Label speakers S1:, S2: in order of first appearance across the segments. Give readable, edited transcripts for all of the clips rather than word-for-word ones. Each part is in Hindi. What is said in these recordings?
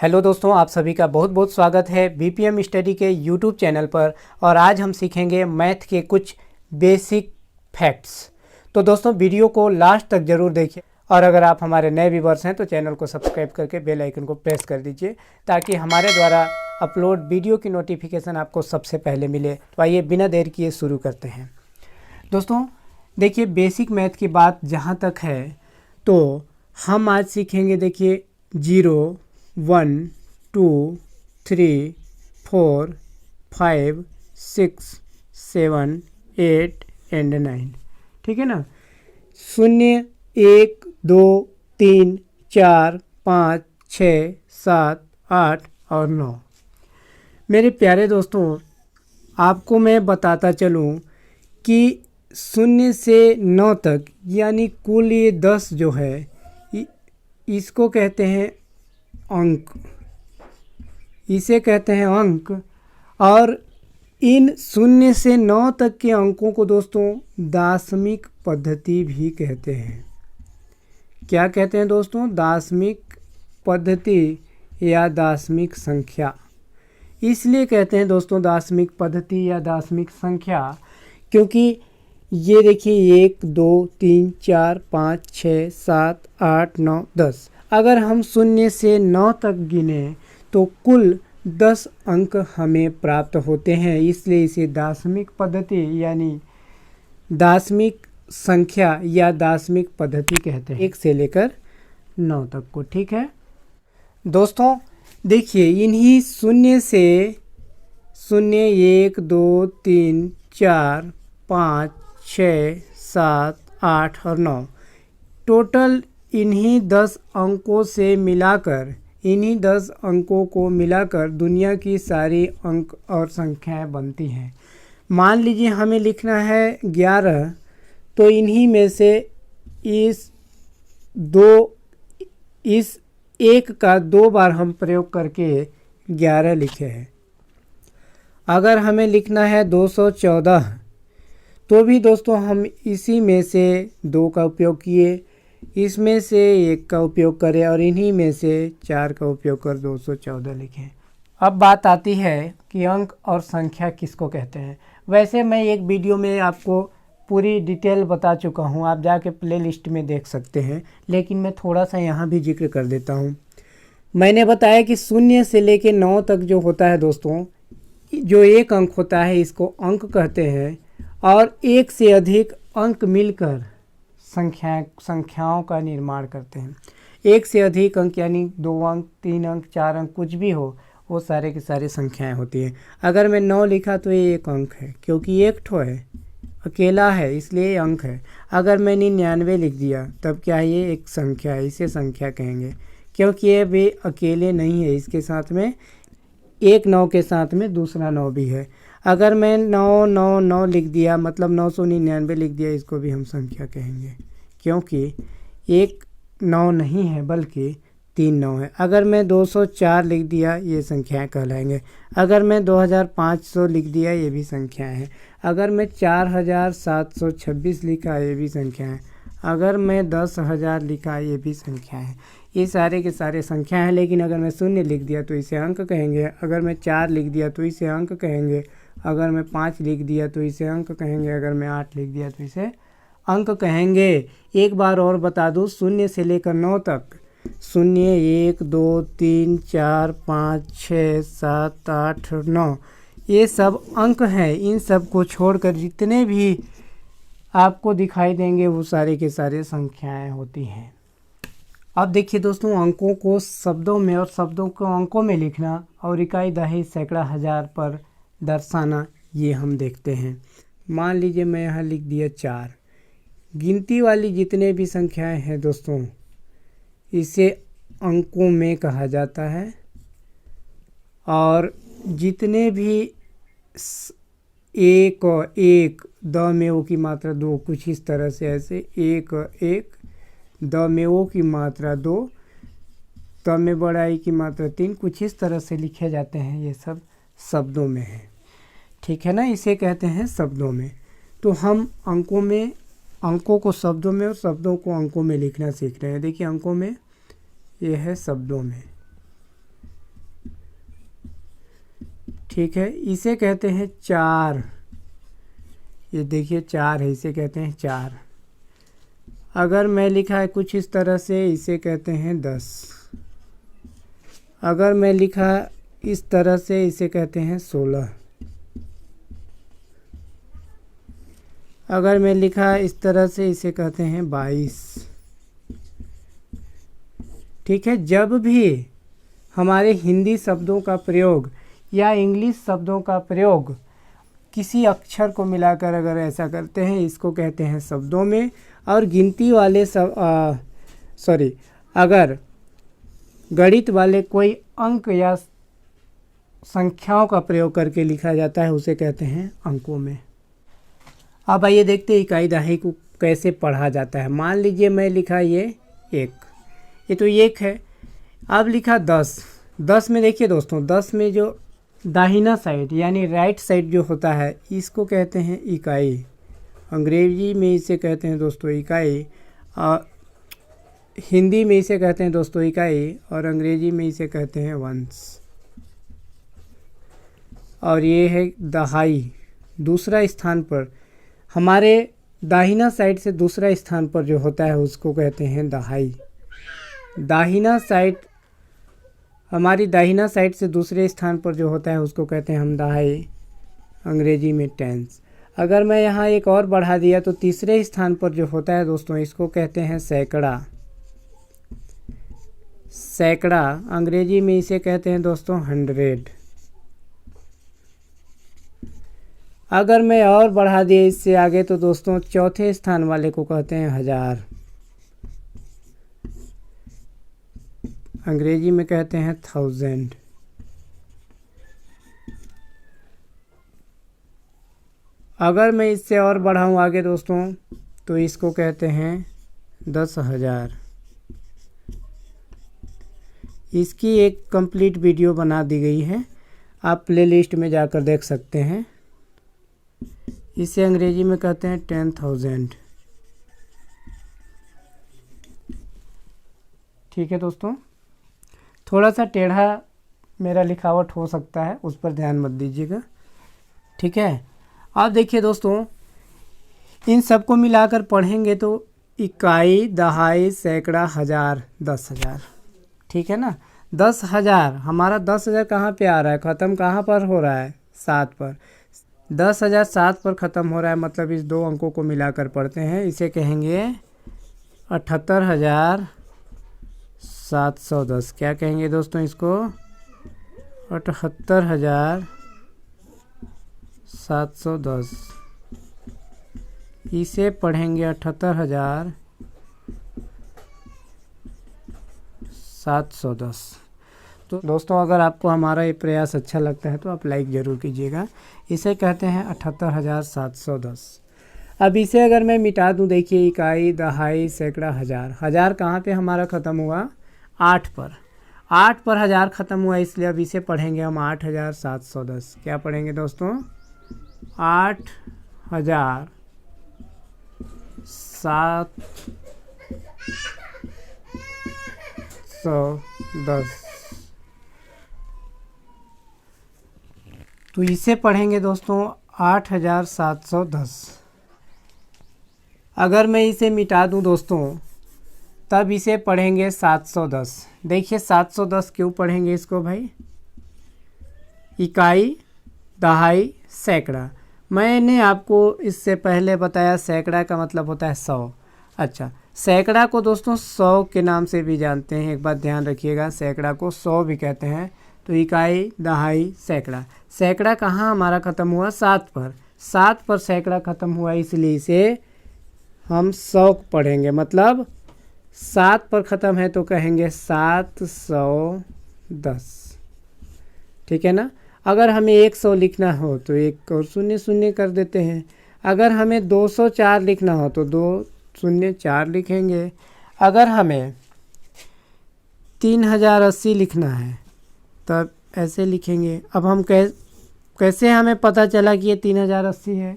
S1: हेलो दोस्तों, आप सभी का बहुत बहुत स्वागत है बीपीएम स्टडी के यूट्यूब चैनल पर। और आज हम सीखेंगे मैथ के कुछ बेसिक फैक्ट्स। तो दोस्तों वीडियो को लास्ट तक ज़रूर देखिए, और अगर आप हमारे नए व्यूअर्स हैं तो चैनल को सब्सक्राइब करके बेल आइकन को प्रेस कर दीजिए ताकि हमारे द्वारा अपलोड वीडियो की नोटिफिकेशन आपको सबसे पहले मिले। तो आइए बिना देर किए शुरू करते हैं। दोस्तों देखिए, बेसिक मैथ की बात जहाँ तक है तो हम आज सीखेंगे, देखिए 0, 1, 2, 3, 4, 5, 6, 7, 8 एंड 9। ठीक है ना। 0, 1, 2, 3, 4, 5, 6, 7, 8 और 9। मेरे प्यारे दोस्तों, आपको मैं बताता चलूँ कि 0 से 9 तक यानी कुल ये 10 जो है इसको कहते हैं अंक, इसे कहते हैं अंक। और इन 0 से 9 तक के अंकों को दोस्तों दाशमिक पद्धति भी कहते हैं। क्या कहते हैं दोस्तों? दाशमिक पद्धति या दाशमिक संख्या। इसलिए कहते हैं दोस्तों दाशमिक पद्धति या दाशमिक संख्या क्योंकि ये देखिए 1, 2, 3, 4, 5, 6, 7, 8, 9, 10। अगर हम 0 से 9 तक गिने तो कुल 10 अंक हमें प्राप्त होते हैं। इसलिए इसे दाशमिक पद्धति यानी दाशमिक संख्या या दाशमिक पद्धति कहते हैं, 1 से लेकर 9 तक को। ठीक है दोस्तों, देखिए इन्हीं 0 से 0, 1, 2, 3, 4, 5, 6, 7, 8 और 9 टोटल इन्हीं 10 अंकों से मिलाकर, इन्हीं 10 अंकों को मिलाकर दुनिया की सारी अंक और संख्याएं बनती हैं। मान लीजिए हमें लिखना है 11, तो इन्हीं में से इस 1 का 2 बार हम प्रयोग करके 11 लिखे हैं। अगर हमें लिखना है 214, तो भी दोस्तों हम इसी में से 2 का उपयोग किए, इसमें से 1 का उपयोग करें और इन्हीं में से 4 का उपयोग कर 214 लिखें। अब बात आती है कि अंक और संख्या किसको कहते हैं। वैसे मैं एक वीडियो में आपको पूरी डिटेल बता चुका हूं, आप जाके प्लेलिस्ट में देख सकते हैं, लेकिन मैं थोड़ा सा यहाँ भी जिक्र कर देता हूँ। मैंने बताया कि 0 से लेकर 9 तक जो होता है दोस्तों, जो एक अंक होता है इसको अंक कहते हैं। और 1 से अधिक अंक मिलकर संख्याओं का निर्माण करते हैं। 1 से अधिक अंक यानी 2 अंक, 3 अंक, 4 अंक, कुछ भी हो, वो सारे के सारे संख्याएं होती हैं। अगर मैं 9 लिखा तो ये एक अंक है क्योंकि एक ठो है, अकेला है, इसलिए अंक है। अगर मैंने 99 लिख दिया तब क्या है, ये एक संख्या है, इसे संख्या कहेंगे क्योंकि ये भी अकेले नहीं है, इसके साथ में एक 9 के साथ में दूसरा 9 भी है। अगर मैं 999 लिख दिया मतलब 999 लिख दिया, इसको भी हम संख्या कहेंगे क्योंकि एक 9 नहीं है बल्कि 3 9 है। अगर मैं 204 लिख दिया, ये संख्याएं कहलाएंगे। अगर मैं 2500 लिख दिया, ये भी संख्याएं हैं। अगर मैं 4726 लिखा, ये भी संख्या है। अगर मैं 10,000 लिखा, ये भी संख्या है। ये सारे के सारे संख्या हैं। लेकिन अगर मैं 0 लिख दिया तो इसे अंक कहेंगे। अगर मैं 4 लिख दिया तो इसे अंक कहेंगे। अगर मैं 5 लिख दिया तो इसे अंक कहेंगे। अगर मैं 8 लिख दिया तो इसे अंक कहेंगे। एक बार और बता दूँ, 0 से लेकर 9 तक 0, 1, 2, 3, 4, 5, 6, 7, 8, 9 ये सब अंक हैं। इन सब को छोड़कर जितने भी आपको दिखाई देंगे वो सारे के सारे संख्याएं होती हैं। अब देखिए दोस्तों, अंकों को शब्दों में और शब्दों को अंकों में लिखना और इकाई, दहाई, सैकड़ा, हजार पर दर्शाना, ये हम देखते हैं। मान लीजिए मैं यहाँ लिख दिया 4। गिनती वाली जितने भी संख्याएं हैं दोस्तों, इसे अंकों में कहा जाता है। और जितने भी 1 द में ओ की मात्रा 2, कुछ इस तरह से, ऐसे 1 1 द में ओ की मात्रा 2, त में बड़ा ई की मात्रा 3, कुछ इस तरह से लिखे जाते हैं। ये सब शब्दों में है, ठीक है ना, इसे कहते हैं शब्दों में। तो हम अंकों को शब्दों में और शब्दों को अंकों में लिखना सीख रहे हैं। देखिए अंकों में ये है, शब्दों में ठीक है, इसे कहते हैं 4। ये देखिए 4 है, इसे कहते हैं 4। अगर मैं लिखा है कुछ इस तरह से, इसे कहते हैं 10। अगर मैं लिखा इस तरह से, इसे कहते हैं 16। अगर मैं लिखा इस तरह से, इसे कहते हैं 22। ठीक है, जब भी हमारे हिंदी शब्दों का प्रयोग या इंग्लिश शब्दों का प्रयोग किसी अक्षर को मिलाकर अगर ऐसा करते हैं, इसको कहते हैं शब्दों में। और गिनती वाले अगर गणित वाले कोई अंक या संख्याओं का प्रयोग करके लिखा जाता है, उसे कहते हैं अंकों में। अब आइए देखते हैं इकाई दहाई को कैसे पढ़ा जाता है। मान लीजिए मैं लिखा ये 1, ये तो 1 है। अब लिखा 10। 10 में देखिए दोस्तों, 10 में जो दाहिना साइड यानी राइट साइड जो होता है, इसको कहते हैं इकाई। अंग्रेजी में इसे कहते हैं दोस्तों इकाई, और हिंदी में इसे कहते हैं दोस्तों इकाई, और अंग्रेजी में इसे कहते हैं वंस। और ये है दहाई। दूसरा स्थान पर हमारे दाहिना साइड से दूसरा स्थान पर जो होता है, उसको कहते हैं दहाई। दाहिना साइड, हमारी दाहिना साइड से दूसरे स्थान पर जो होता है, उसको कहते हैं हम दहाई, अंग्रेजी में टेंस। अगर मैं यहाँ एक और बढ़ा दिया तो तीसरे स्थान पर जो होता है दोस्तों, इसको कहते हैं सैकड़ा। सैकड़ा, अंग्रेजी में इसे कहते हैं दोस्तों 100। अगर मैं और बढ़ा दिया इससे आगे तो दोस्तों चौथे स्थान वाले को कहते हैं 1000। अंग्रेजी में कहते हैं 1000। अगर मैं इससे और बढ़ाऊँ आगे दोस्तों, तो इसको कहते हैं 10,000। इसकी एक कंप्लीट वीडियो बना दी गई है, आप प्लेलिस्ट में जाकर देख सकते हैं। इसे अंग्रेजी में कहते हैं 10,000। ठीक है दोस्तों, थोड़ा सा टेढ़ा मेरा लिखावट हो सकता है, उस पर ध्यान मत दीजिएगा। ठीक है, अब देखिए दोस्तों, इन सबको मिलाकर पढ़ेंगे तो इकाई, दहाई, सैकड़ा, 1000, 10,000। ठीक है ना। 10,000, हमारा 10,000 कहाँ पे आ रहा है, ख़त्म कहाँ पर हो रहा है, 7 पर। 10,000 7 पर ख़त्म हो रहा है, मतलब इस दो अंकों को मिलाकर पढ़ते हैं, इसे कहेंगे 78,710। क्या कहेंगे दोस्तों इसको, 78,710। इसे पढ़ेंगे 78,710। तो दोस्तों, अगर आपको हमारा ये प्रयास अच्छा लगता है तो आप लाइक ज़रूर कीजिएगा। इसे कहते हैं 78,710। अब इसे अगर मैं मिटा दूं, देखिए इकाई, दहाई, सैकड़ा, 1000। 1000 कहाँ पे हमारा ख़त्म हुआ, 8 पर। 8 पर 1000 ख़त्म हुआ, इसलिए अब इसे पढ़ेंगे हम 8,710। क्या पढ़ेंगे दोस्तों, 8,710। तो इसे पढ़ेंगे दोस्तों 8,710। अगर मैं इसे मिटा दूं दोस्तों, तब इसे पढ़ेंगे 710। देखिए 710 क्यों पढ़ेंगे इसको भाई, इकाई, दहाई, सैकड़ा। मैंने आपको इससे पहले बताया सैकड़ा का मतलब होता है 100। अच्छा, सैकड़ा को दोस्तों 100 के नाम से भी जानते हैं, एक बात ध्यान रखिएगा, सैकड़ा को 100 भी कहते हैं। तो इकाई, दहाई, सैकड़ा। सैकड़ा कहाँ हमारा ख़त्म हुआ, 7 पर। 7 पर सैकड़ा ख़त्म हुआ, इसलिए इसे हम 100 पढ़ेंगे, मतलब 7 पर ख़त्म है तो कहेंगे 710। ठीक है ना। अगर हमें 100 लिखना हो तो एक और शून्य शून्य कर देते हैं। अगर हमें 204 लिखना हो तो 204 लिखेंगे। अगर हमें 3080 लिखना है तब ऐसे लिखेंगे। अब हम कैसे हमें पता चला कि ये 3080 है,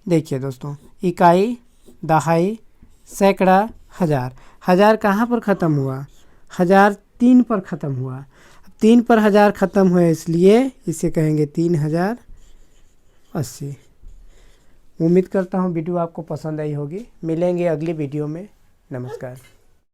S1: देखिए दोस्तों, इकाई, दहाई, सैकड़ा, 1000। 1000 कहाँ पर ख़त्म हुआ, 1000 3 पर ख़त्म हुआ। 3 पर 1000 ख़त्म हुआ इसलिए इसे कहेंगे 3080। उम्मीद करता हूँ वीडियो आपको पसंद आई होगी। मिलेंगे अगली वीडियो में। नमस्कार।